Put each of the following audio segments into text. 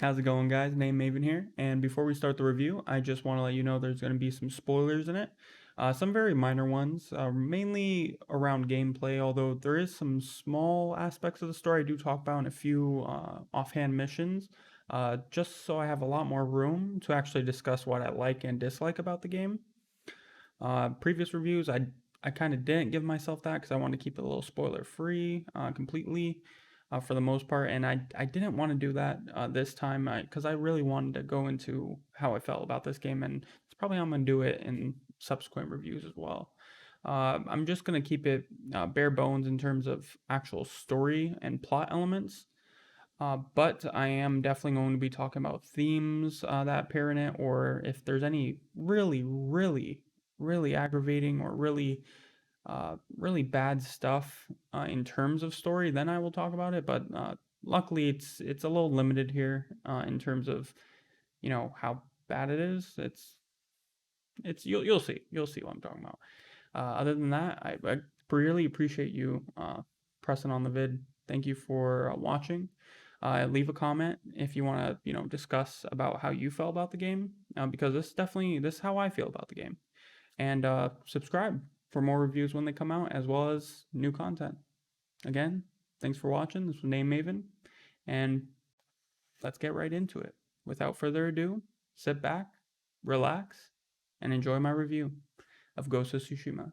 How's it going, guys? Name Maven here. And before we start the review, I just want to let you know there's going to be some spoilers in it. Some very minor ones, mainly around gameplay, although there is some small aspects of the story I do talk about in a few offhand missions, just so I have a lot more room to actually discuss what I like and dislike about the game. Previous reviews, I kind of didn't give myself that because I wanted to keep it a little spoiler free completely for the most part, and I didn't want to do that this time because I really wanted to go into how I felt about this game, and it's probably how I'm gonna do it in subsequent reviews as well. I'm just gonna keep it bare bones in terms of actual story and plot elements. But I am definitely going to be talking about themes that appear in it, or if there's any really aggravating or really bad stuff in terms of story, then I will talk about it. But luckily, it's a little limited here in terms of how bad it is. It's you'll see what I'm talking about. Other than that, I really appreciate you pressing on the vid. Thank you for watching. Leave a comment if you want to discuss about how you felt about the game because this is how I feel about the game. And subscribe for more reviews when they come out, as well as new content. Again, thanks for watching. This was Name Maven, and let's get right into it. Without further ado, sit back, relax, and enjoy my review of Ghost of Tsushima.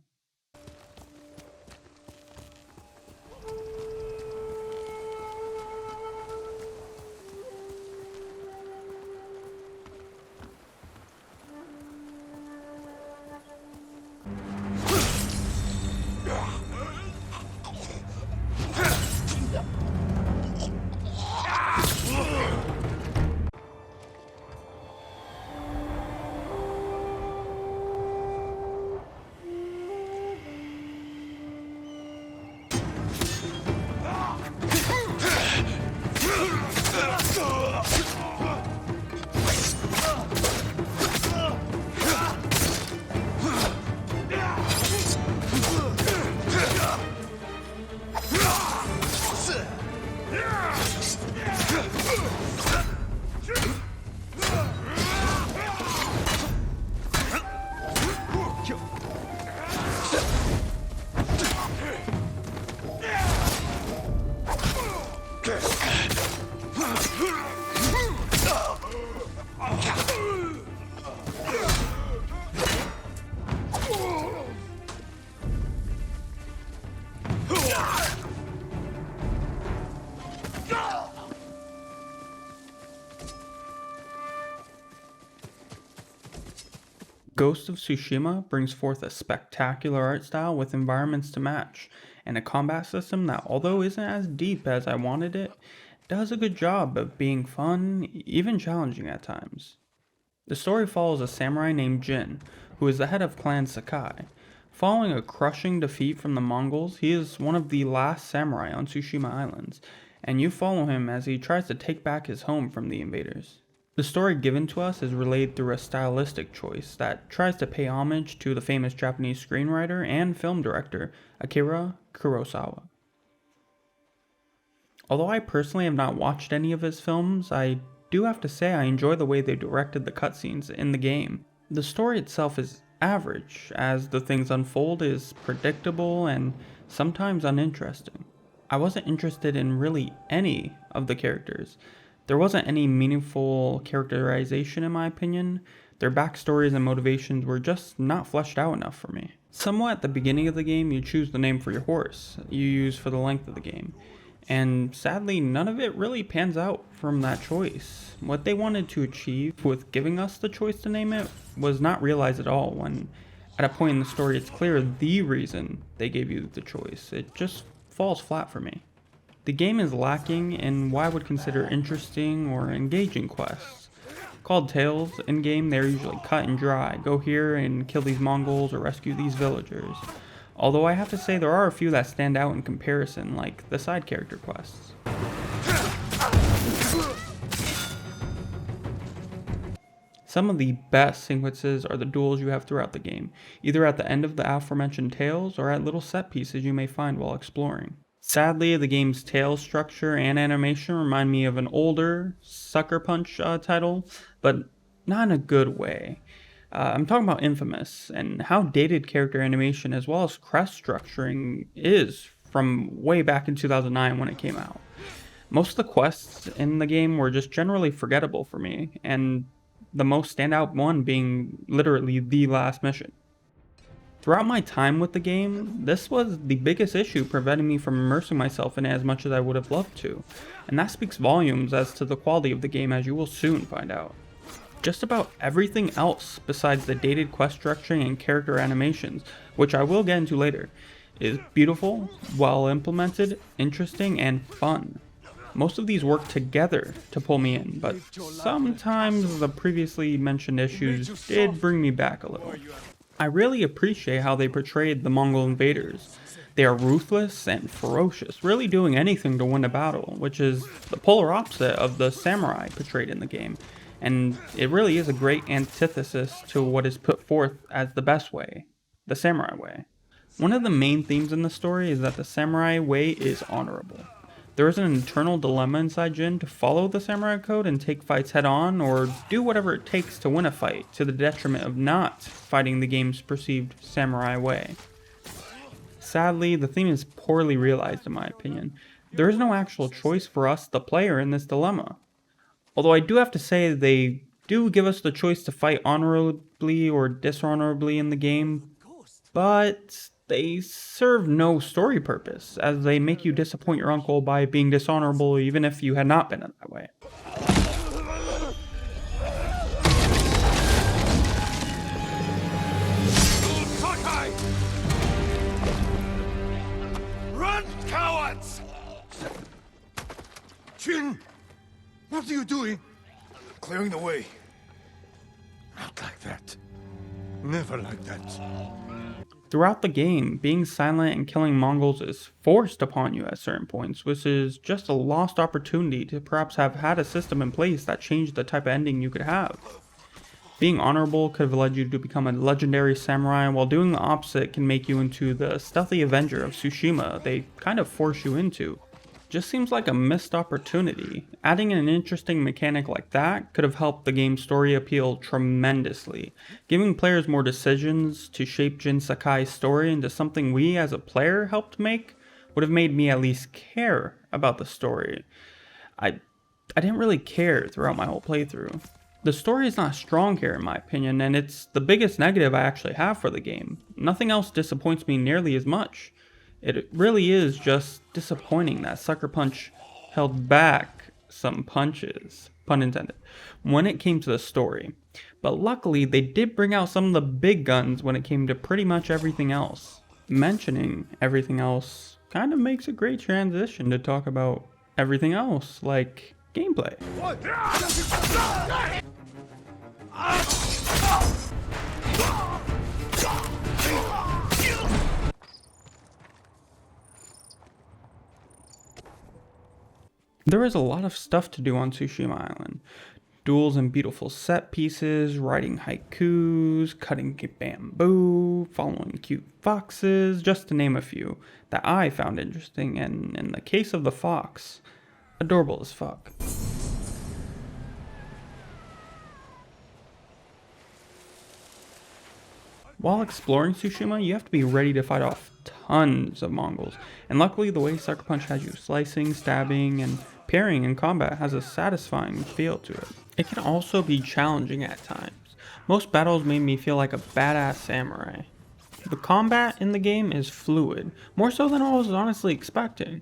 Ghost of Tsushima brings forth a spectacular art style with environments to match, and a combat system that, although isn't as deep as I wanted it, does a good job of being fun, even challenging at times. The story follows a samurai named Jin, who is the head of Clan Sakai. Following a crushing defeat from the Mongols, he is one of the last samurai on Tsushima Islands, and you follow him as he tries to take back his home from the invaders. The story given to us is relayed through a stylistic choice that tries to pay homage to the famous Japanese screenwriter and film director Akira Kurosawa. Although I personally have not watched any of his films, I do have to say I enjoy the way they directed the cutscenes in the game. The story itself is average, as the things unfold is predictable and sometimes uninteresting. I wasn't interested in really any of the characters. There wasn't any meaningful characterization in my opinion. Their backstories and motivations were just not fleshed out enough for me. Somewhat at the beginning of the game, you choose the name for your horse you use for the length of the game. And sadly, none of it really pans out from that choice. What they wanted to achieve with giving us the choice to name it was not realized at all when, at a point in the story, it's clear the reason they gave you the choice. It just falls flat for me. The game is lacking in what I would consider interesting or engaging quests. Called tales, in-game they're usually cut and dry. Go here and kill these Mongols or rescue these villagers. Although I have to say there are a few that stand out in comparison, like the side character quests. Some of the best sequences are the duels you have throughout the game, either at the end of the aforementioned tales or at little set pieces you may find while exploring. Sadly, the game's tale structure and animation remind me of an older Sucker Punch title, but not in a good way. I'm talking about Infamous and how dated character animation as well as quest structuring is from way back in 2009 when it came out. Most of the quests in the game were just generally forgettable for me, and the most standout one being literally the last mission. Throughout my time with the game, this was the biggest issue preventing me from immersing myself in it as much as I would have loved to, and that speaks volumes as to the quality of the game, as you will soon find out. Just about everything else besides the dated quest structuring and character animations, which I will get into later, is beautiful, well implemented, interesting, and fun. Most of these work together to pull me in, but sometimes the previously mentioned issues did bring me back a little. I really appreciate how they portrayed the Mongol invaders. They are ruthless and ferocious, really doing anything to win a battle, which is the polar opposite of the samurai portrayed in the game, and it really is a great antithesis to what is put forth as the best way, the samurai way. One of the main themes in the story is that the samurai way is honorable. There is an internal dilemma inside Jin to follow the samurai code and take fights head on, or do whatever it takes to win a fight, to the detriment of not fighting the game's perceived samurai way. Sadly, the theme is poorly realized in my opinion. There is no actual choice for us, the player, in this dilemma. Although I do have to say they do give us the choice to fight honorably or dishonorably in the game, but they serve no story purpose, as they make you disappoint your uncle by being dishonorable even if you had not been in that way. Run, cowards! Jin, what are you doing? Clearing the way. Not like that. Never like that. Throughout the game, being silent and killing Mongols is forced upon you at certain points, which is just a lost opportunity to perhaps have had a system in place that changed the type of ending you could have. Being honorable could have led you to become a legendary samurai, while doing the opposite can make you into the stealthy avenger of Tsushima they kind of force you into. Just seems like a missed opportunity. Adding an interesting mechanic like that could have helped the game's story appeal tremendously. Giving players more decisions to shape Jin Sakai's story into something we as a player helped make would have made me at least care about the story. I didn't really care throughout my whole playthrough. The story is not strong here in my opinion, and it's the biggest negative I actually have for the game. Nothing else disappoints me nearly as much. It really is just disappointing that Sucker Punch held back some punches, pun intended, when it came to the story. But luckily, they did bring out some of the big guns when it came to pretty much everything else. Mentioning everything else kind of makes a great transition to talk about everything else, like gameplay. There is a lot of stuff to do on Tsushima Island. Duels and beautiful set pieces, writing haikus, cutting bamboo, following cute foxes, just to name a few that I found interesting, and in the case of the fox, adorable as fuck. While exploring Tsushima, you have to be ready to fight off tons of Mongols, and luckily the way Sucker Punch has you slicing, stabbing, and parrying in combat has a satisfying feel to it. It can also be challenging at times. Most battles made me feel like a badass samurai. The combat in the game is fluid, more so than I was honestly expecting.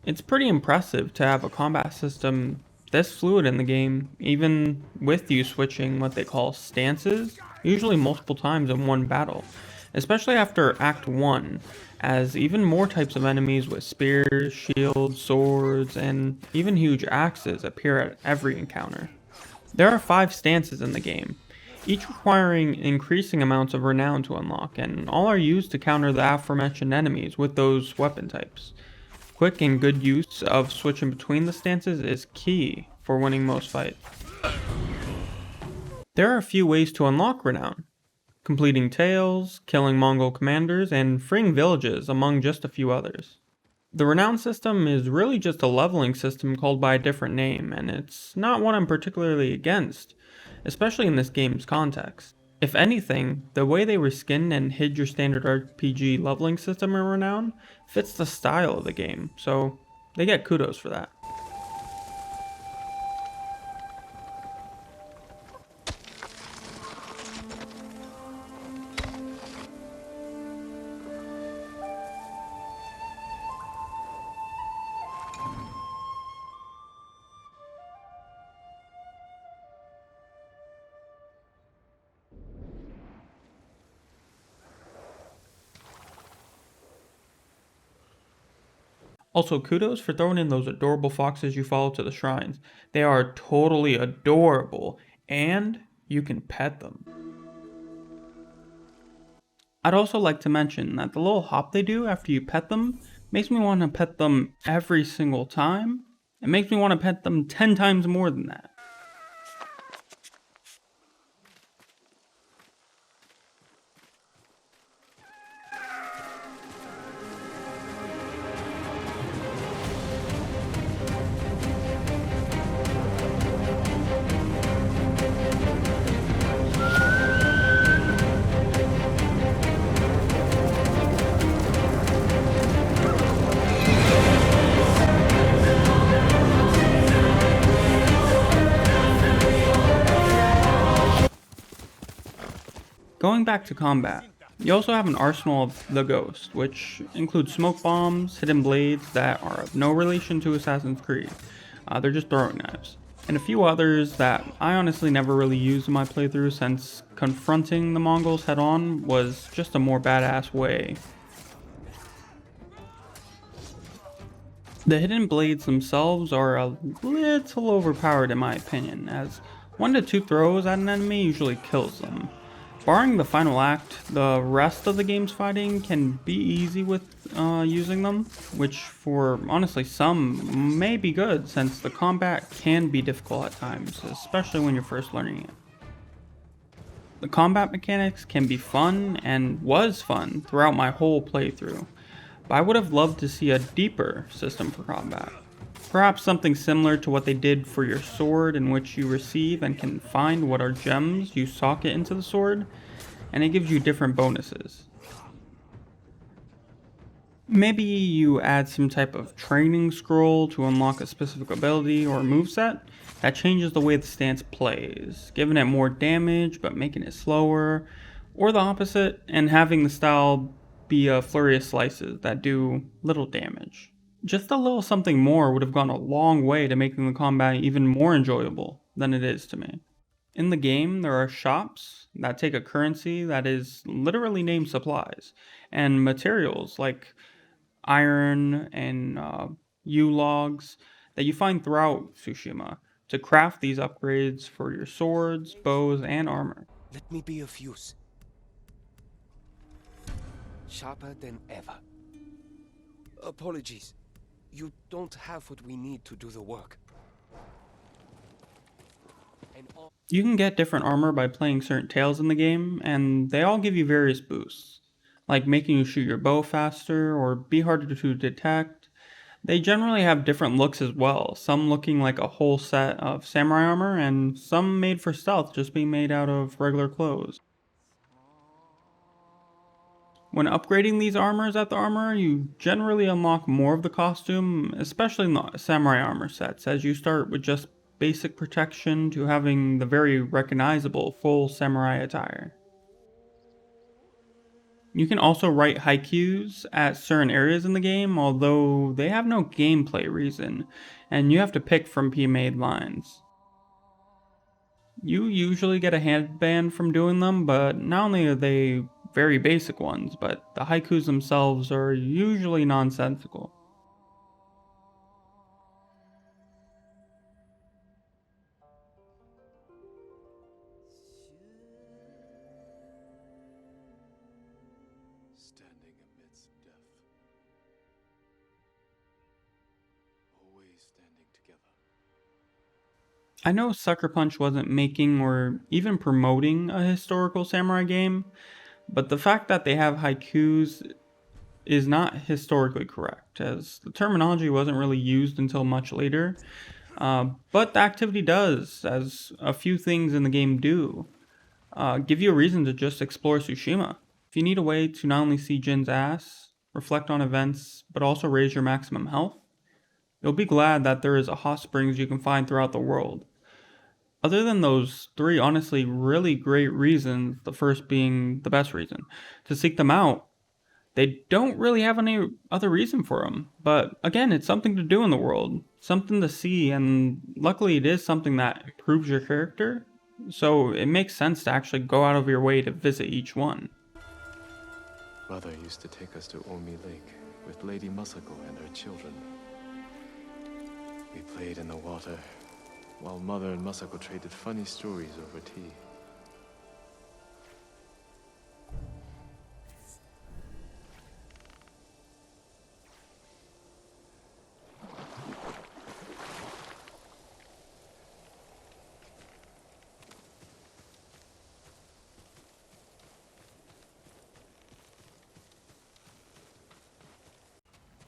It's pretty impressive to have a combat system this fluid in the game, even with you switching what they call stances, usually multiple times in one battle, especially after Act 1, as even more types of enemies with spears, shields, swords, and even huge axes appear at every encounter. There are 5 stances in the game, each requiring increasing amounts of renown to unlock, and all are used to counter the aforementioned enemies with those weapon types. Quick and good use of switching between the stances is key for winning most fights. There are a few ways to unlock renown: completing tales, killing Mongol commanders, and freeing villages, among just a few others. The renown system is really just a leveling system called by a different name, and it's not one I'm particularly against, especially in this game's context. If anything, the way they reskinned and hid your standard RPG leveling system in Renown fits the style of the game, so they get kudos for that. Also, kudos for throwing in those adorable foxes you follow to the shrines. They are totally adorable, and you can pet them. I'd also like to mention that the little hop they do after you pet them makes me want to pet them every single time. It makes me want to pet them 10 times more than that. Going back to combat, you also have an arsenal of the Ghost, which includes smoke bombs, hidden blades that are of no relation to Assassin's Creed. They're just throwing knives. And a few others that I honestly never really used in my playthrough since confronting the Mongols head on was just a more badass way. The hidden blades themselves are a little overpowered in my opinion, as 1 to 2 throws at an enemy usually kills them. Barring the final act, the rest of the game's fighting can be easy with using them, which for honestly some may be good since the combat can be difficult at times, especially when you're first learning it. The combat mechanics can be fun and was fun throughout my whole playthrough, but I would have loved to see a deeper system for combat. Perhaps something similar to what they did for your sword, in which you receive and can find what are gems you socket into the sword, and it gives you different bonuses. Maybe you add some type of training scroll to unlock a specific ability or moveset that changes the way the stance plays, giving it more damage but making it slower, or the opposite, and having the style be a flurry of slices that do little damage. Just a little something more would have gone a long way to making the combat even more enjoyable than it is to me. In the game, there are shops that take a currency that is literally named supplies, and materials like iron and U-logs that you find throughout Tsushima to craft these upgrades for your swords, bows, and armor. Let me be of use. Sharper than ever. Apologies. You don't have what we need to do the work. You can get different armor by playing certain tales in the game, and they all give you various boosts, like making you shoot your bow faster or be harder to detect. They generally have different looks as well, some looking like a whole set of samurai armor, and some made for stealth just being made out of regular clothes. When upgrading these armors at the armorer, you generally unlock more of the costume, especially in the samurai armor sets, as you start with just basic protection to having the very recognizable full samurai attire. You can also write haikus at certain areas in the game, although they have no gameplay reason, and you have to pick from pre-made lines. You usually get a handband from doing them, but not only are they very basic ones, but the haikus themselves are usually nonsensical. Standing amidst death. Always standing together. I know Sucker Punch wasn't making or even promoting a historical samurai game, but the fact that they have haikus is not historically correct, as the terminology wasn't really used until much later. But the activity does, as a few things in the game do, give you a reason to just explore Tsushima. If you need a way to not only see Jin's ass, reflect on events, but also raise your maximum health, you'll be glad that there is a hot springs you can find throughout the world. Other than those three honestly really great reasons, the first being the best reason, to seek them out, they don't really have any other reason for them. But again, it's something to do in the world, something to see, and luckily it is something that improves your character. So it makes sense to actually go out of your way to visit each one. Mother used to take us to Omi Lake with Lady Masako and her children. We played in the water, while Mother and Masako traded funny stories over tea.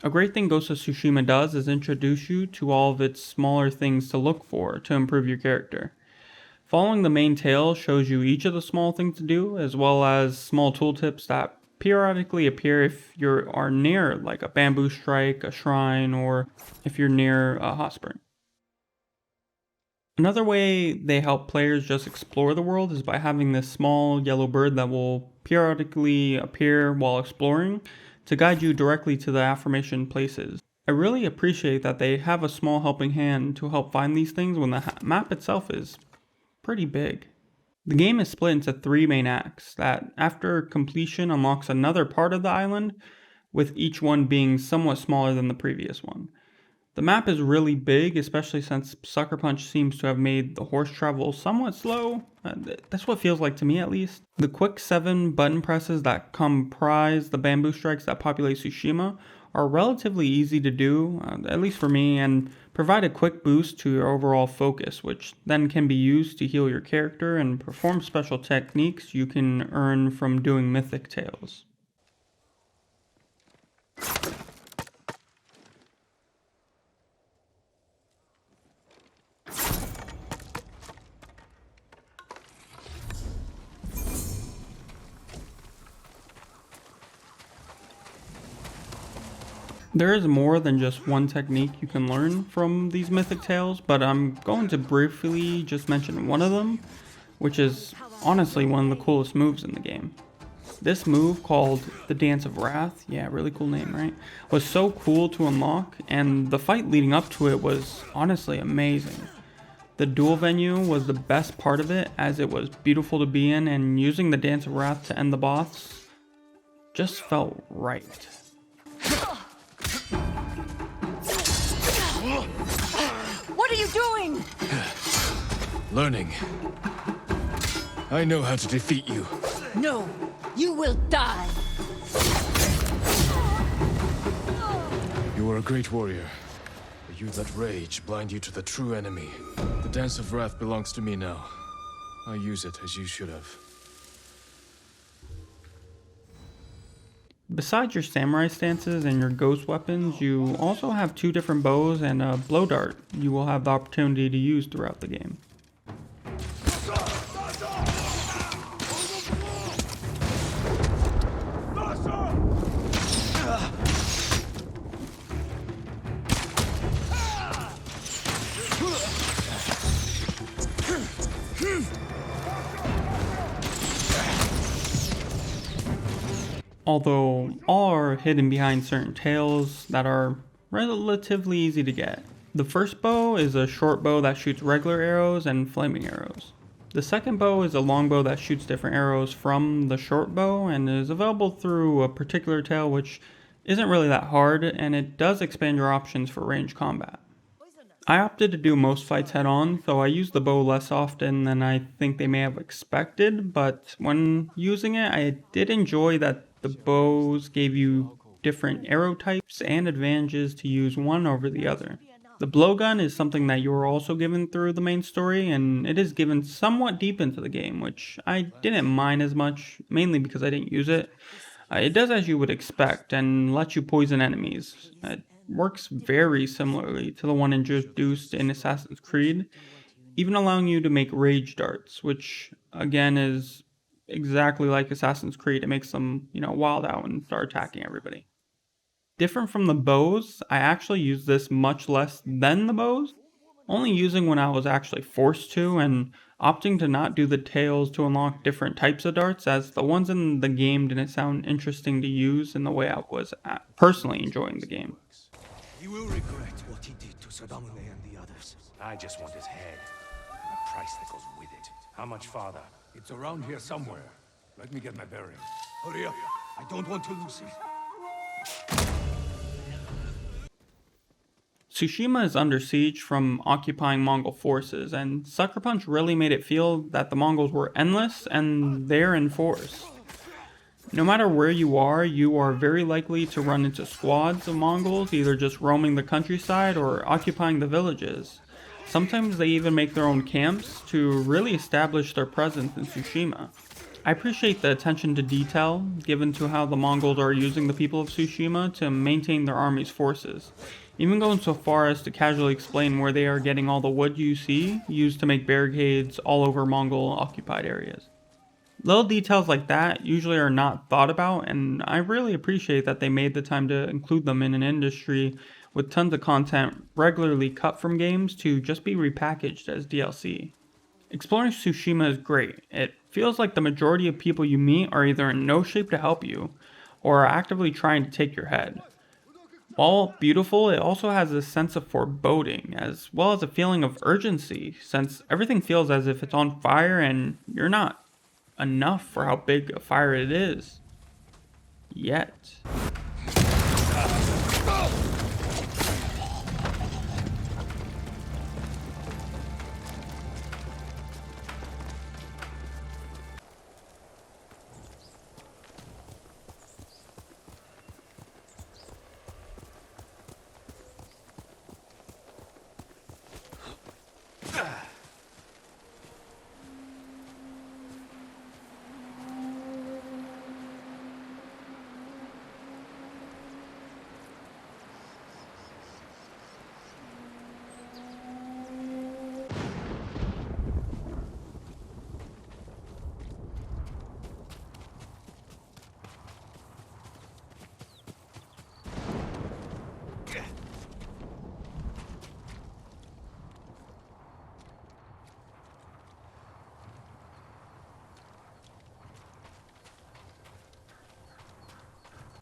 A great thing Ghost of Tsushima does is introduce you to all of its smaller things to look for to improve your character. Following the main tale shows you each of the small things to do, as well as small tooltips that periodically appear if you are near like a bamboo strike, a shrine, or if you're near a hot spring. Another way they help players just explore the world is by having this small yellow bird that will periodically appear while exploring to guide you directly to the affirmation places. I really appreciate that they have a small helping hand to help find these things when the map itself is pretty big. The game is split into 3 main acts that after completion unlocks another part of the island, with each one being somewhat smaller than the previous one. The map is really big, especially since Sucker Punch seems to have made the horse travel somewhat slow. That's what it feels like to me at least. The quick 7 button presses that comprise the bamboo strikes that populate Tsushima are relatively easy to do, at least for me, and provide a quick boost to your overall focus, which then can be used to heal your character and perform special techniques you can earn from doing mythic tales. There is more than just one technique you can learn from these mythic tales, but I'm going to briefly just mention one of them, which is honestly one of the coolest moves in the game. This move, called the Dance of Wrath, yeah, really cool name, right? Was so cool to unlock, and the fight leading up to it was honestly amazing. The duel venue was the best part of it, as it was beautiful to be in, and using the Dance of Wrath to end the boss just felt right. What are you doing? Learning. I know how to defeat you. No, you will die. You are a great warrior. But you let rage blind you to the true enemy. The Dance of Wrath belongs to me now. I use it as you should have. Besides your samurai stances and your ghost weapons, you also have 2 different bows and a blow dart you will have the opportunity to use throughout the game. Although all are hidden behind certain tails that are relatively easy to get. The first bow is a short bow that shoots regular arrows and flaming arrows. The second bow is a long bow that shoots different arrows from the short bow and is available through a particular tail, which isn't really that hard, and it does expand your options for range combat. I opted to do most fights head on, though I use the bow less often than I think they may have expected, but when using it, I did enjoy that the bows gave you different arrow types and advantages to use one over the other. The blowgun is something that you are also given through the main story, and it is given somewhat deep into the game, which I didn't mind as much, mainly because I didn't use it. It does as you would expect and lets you poison enemies. It works very similarly to the one introduced in Assassin's Creed, even allowing you to make rage darts, which again is exactly like Assassin's Creed. It makes them, wild out and start attacking everybody. Different from the bows, I actually use this much less than the bows, only using when I was actually forced to, and opting to not do the tails to unlock different types of darts, as the ones in the game didn't sound interesting to use in the way I was personally enjoying the game. He will regret what he did to Sadamune and the others. I just want his head. And the price that goes with it. How much farther? It's around here somewhere. Let me get my bearings. Hurry up. I don't want to lose him. Tsushima is under siege from occupying Mongol forces, and Sucker Punch really made it feel that the Mongols were endless and there in force. No matter where you are very likely to run into squads of Mongols either just roaming the countryside or occupying the villages. Sometimes they even make their own camps to really establish their presence in Tsushima. I appreciate the attention to detail given to how the Mongols are using the people of Tsushima to maintain their army's forces, even going so far as to casually explain where they are getting all the wood you see used to make barricades all over Mongol occupied areas. Little details like that usually are not thought about, and I really appreciate that they made the time to include them in an industry with tons of content regularly cut from games to just be repackaged as DLC. Exploring Tsushima is great. It feels like the majority of people you meet are either in no shape to help you, or are actively trying to take your head. While beautiful, it also has a sense of foreboding, as well as a feeling of urgency, since everything feels as if it's on fire and you're not enough for how big a fire it is. Yet.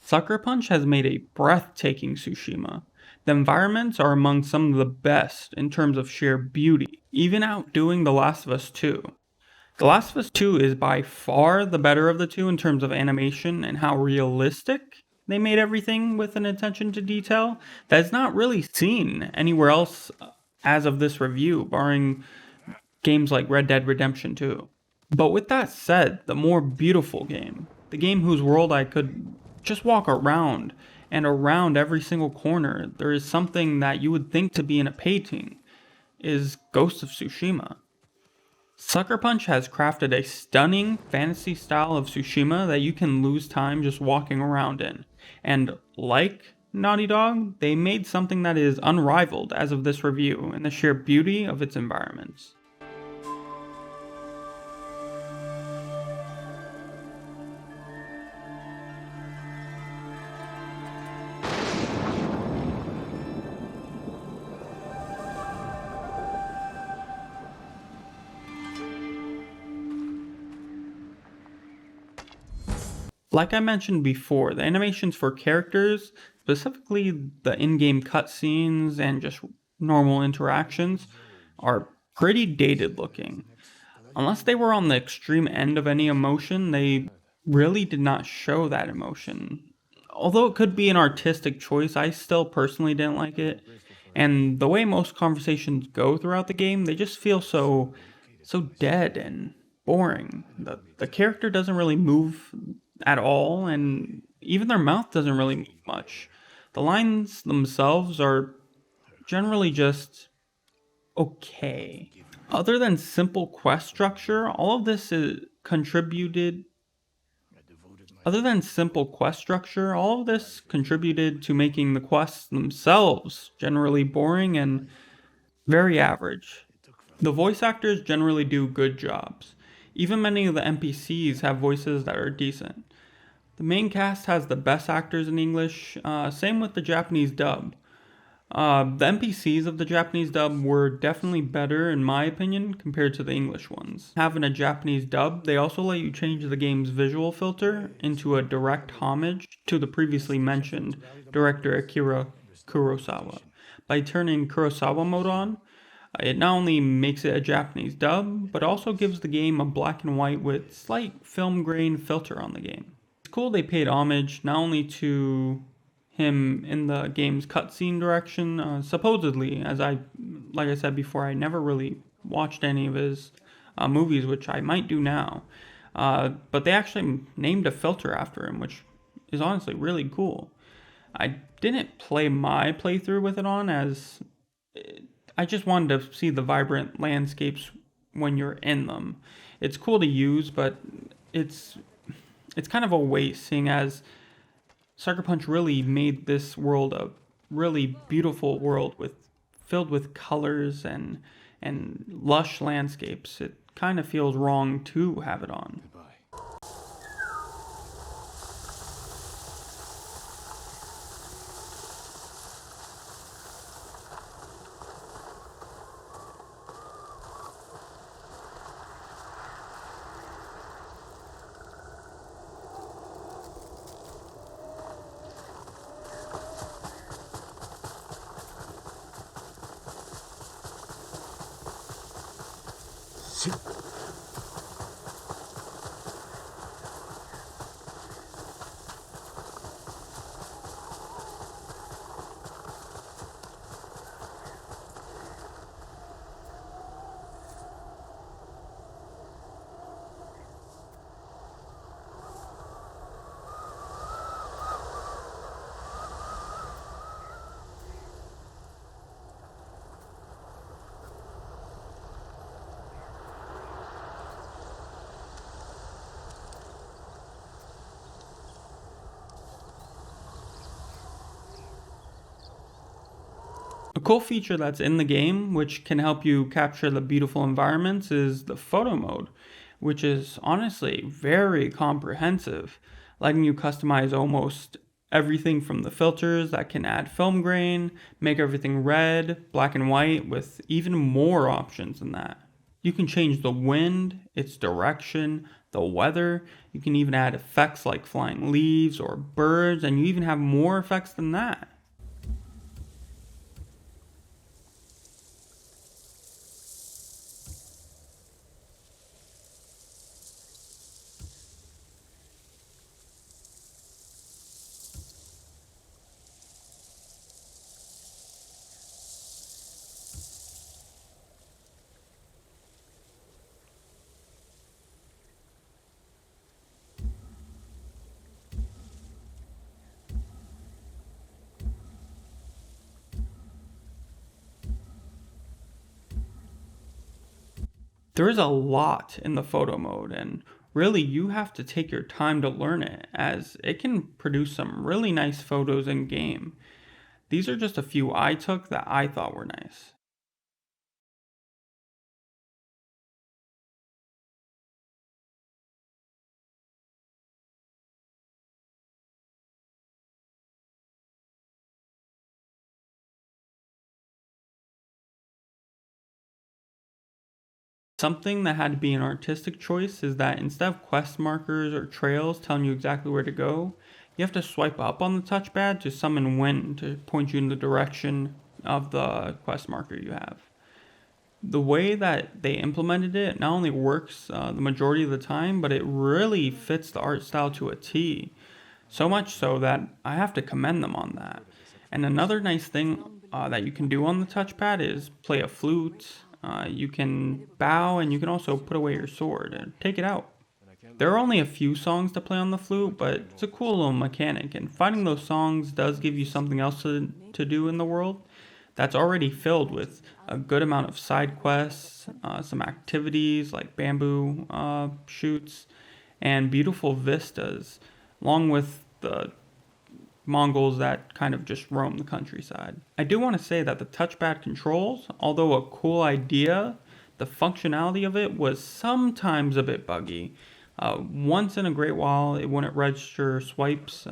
Sucker Punch has made a breathtaking Tsushima. The environments are among some of the best in terms of sheer beauty, even outdoing The Last of Us 2. The Last of Us 2 is by far the better of the two in terms of animation and how realistic they made everything with an attention to detail that is not really seen anywhere else as of this review, barring games like Red Dead Redemption 2. But with that said, the more beautiful game, the game whose world I could just walk around, and around every single corner there is something that you would think to be in a painting, is Ghost of Tsushima. Sucker Punch has crafted a stunning fantasy style of Tsushima that you can lose time just walking around in. And like Naughty Dog, they made something that is unrivaled as of this review in the sheer beauty of its environments. Like I mentioned before, the animations for characters, specifically the in-game cutscenes and just normal interactions, are pretty dated looking. Unless they were on the extreme end of any emotion, they really did not show that emotion. Although it could be an artistic choice, I still personally didn't like it. And the way most conversations go throughout the game, they just feel so dead and boring. The character doesn't really move at all, and even their mouth doesn't really move much. The lines themselves are generally just okay. Other than simple quest structure, all of this is contributed Other than simple quest structure, all of this contributed to making the quests themselves generally boring and very average. The voice actors generally do good jobs. Even many of the NPCs have voices that are decent. The main cast has the best actors in English, same with the Japanese dub. The NPCs of the Japanese dub were definitely better, in my opinion, compared to the English ones. Having a Japanese dub, they also let you change the game's visual filter into a direct homage to the previously mentioned director Akira Kurosawa. By turning Kurosawa mode on, it not only makes it a Japanese dub, but also gives the game a black and white with slight film grain filter on the game. It's cool they paid homage not only to him in the game's cutscene direction. Supposedly, like I said before, I never really watched any of his movies, which I might do now. But they actually named a filter after him, which is honestly really cool. I didn't play my playthrough with it on, as I just wanted to see the vibrant landscapes when you're in them. It's cool to use, but it's kind of a waste, seeing as Sucker Punch really made this world a really beautiful world filled with colors and lush landscapes. It kind of feels wrong to have it on. A cool feature that's in the game, which can help you capture the beautiful environments, is the photo mode, which is honestly very comprehensive, letting you customize almost everything from the filters that can add film grain, make everything red, black and white, with even more options than that. You can change the wind, its direction, the weather. You can even add effects like flying leaves or birds, and you even have more effects than that. There is a lot in the photo mode, and really you have to take your time to learn it, as it can produce some really nice photos in game. These are just a few I took that I thought were nice. Something that had to be an artistic choice is that instead of quest markers or trails telling you exactly where to go, you have to swipe up on the touchpad to summon wind to point you in the direction of the quest marker you have. The way that they implemented it not only works the majority of the time, but it really fits the art style to a T. So much so that I have to commend them on that. And another nice thing that you can do on the touchpad is play a flute. You can bow, and you can also put away your sword and take it out. There are only a few songs to play on the flute, but it's a cool little mechanic, and finding those songs does give you something else to do in the world that's already filled with a good amount of side quests, some activities like bamboo shoots, and beautiful vistas along with the Mongols that kind of just roam the countryside. I do want to say that the touchpad controls, although a cool idea, the functionality of it was sometimes a bit buggy. Once in a great while, it wouldn't register swipes,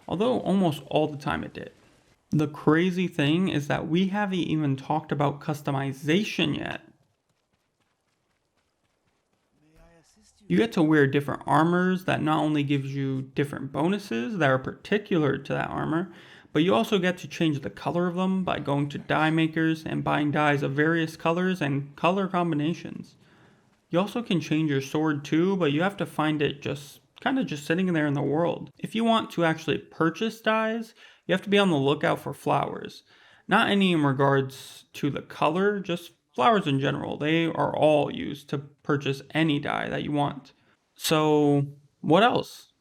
although almost all the time it did. The crazy thing is that we haven't even talked about customization yet. You get to wear different armors that not only gives you different bonuses that are particular to that armor, but you also get to change the color of them by going to dye makers and buying dyes of various colors and color combinations. You also can change your sword too, but you have to find it just sitting there in the world. If you want to actually purchase dyes, you have to be on the lookout for flowers. Not any in regards to the color, just flowers in general. They are all used to purchase any dye that you want. So, what else?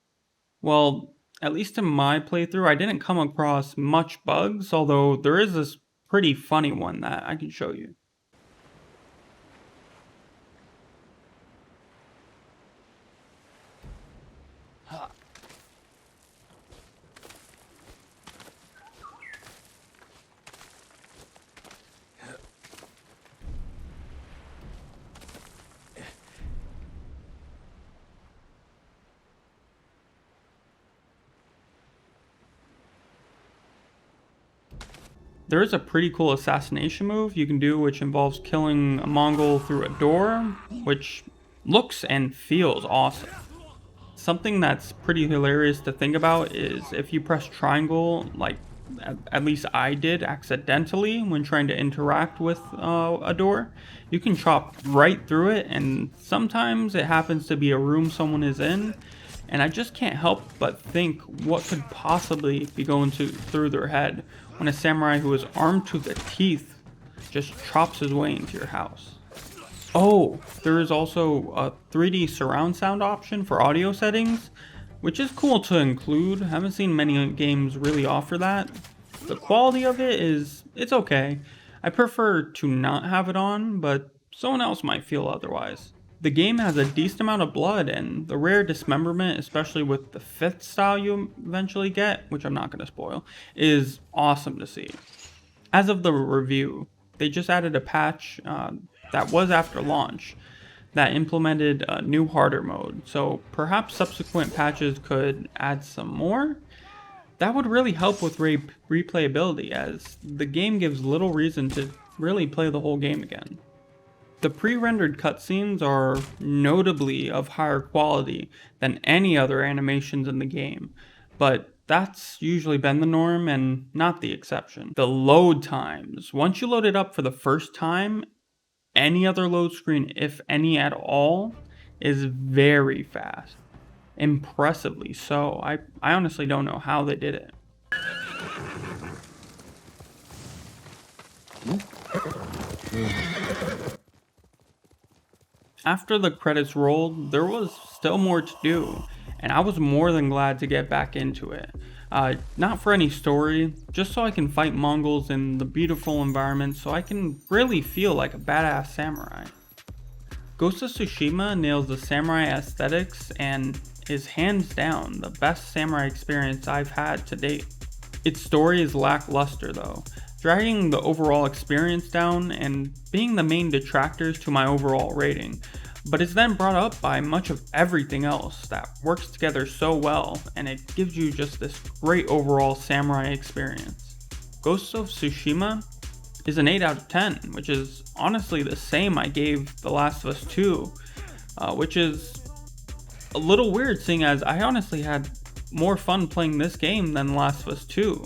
Well, at least in my playthrough, I didn't come across much bugs, although there is this pretty funny one that I can show you. There is a pretty cool assassination move you can do, which involves killing a Mongol through a door, which looks and feels awesome. Something that's pretty hilarious to think about is if you press triangle, like at least I did accidentally when trying to interact with a door, you can chop right through it, and sometimes it happens to be a room someone is in, and I just can't help but think what could possibly be going through their head when a samurai who is armed to the teeth just chops his way into your house. Oh, there is also a 3D surround sound option for audio settings, which is cool to include. I haven't seen many games really offer that. The quality of it's okay. I prefer to not have it on, but someone else might feel otherwise. The game has a decent amount of blood, and the rare dismemberment, especially with the 5th style you eventually get, which I'm not going to spoil, is awesome to see. As of the review, they just added a patch that was after launch that implemented a new harder mode, so perhaps subsequent patches could add some more. That would really help with replayability, as the game gives little reason to really play the whole game again. The pre-rendered cutscenes are notably of higher quality than any other animations in the game, but that's usually been the norm and not the exception. The load times, once you load it up for the first time, any other load screen, if any at all, is very fast. Impressively so. I honestly don't know how they did it. After the credits rolled, there was still more to do, and I was more than glad to get back into it. Not for any story, just so I can fight Mongols in the beautiful environment so I can really feel like a badass samurai. Ghost of Tsushima nails the samurai aesthetics and is hands down the best samurai experience I've had to date. Its story is lackluster though, dragging the overall experience down and being the main detractors to my overall rating, but it's then brought up by much of everything else that works together so well, and it gives you just this great overall samurai experience. Ghost of Tsushima is an 8 out of 10, which is honestly the same I gave The Last of Us 2, which is a little weird seeing as I honestly had more fun playing this game than The Last of Us 2.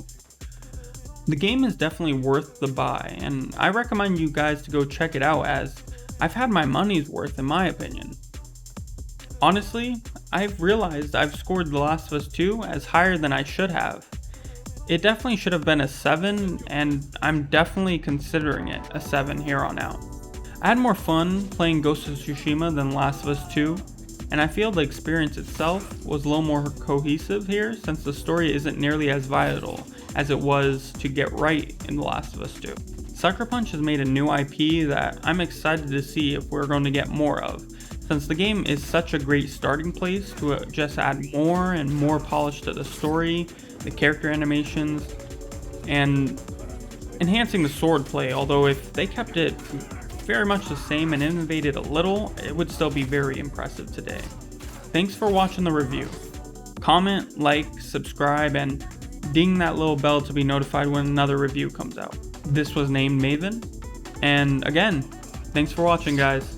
The game is definitely worth the buy, and I recommend you guys to go check it out as I've had my money's worth in my opinion. Honestly, I've realized I've scored The Last of Us 2 as higher than I should have. It definitely should have been a 7, and I'm definitely considering it a 7 here on out. I had more fun playing Ghost of Tsushima than Last of Us 2, and I feel the experience itself was a little more cohesive here since the story isn't nearly as vital as it was to get right in The Last of Us 2. Sucker Punch has made a new IP that I'm excited to see if we're going to get more of, since the game is such a great starting place to just add more and more polish to the story, the character animations, and enhancing the swordplay, although if they kept it very much the same and innovated a little, it would still be very impressive today. Thanks for watching the review. Comment, like, subscribe, and ding that little bell to be notified when another review comes out. This was named Maven, and again, thanks for watching, guys.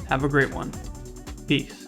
Have a great one. Peace.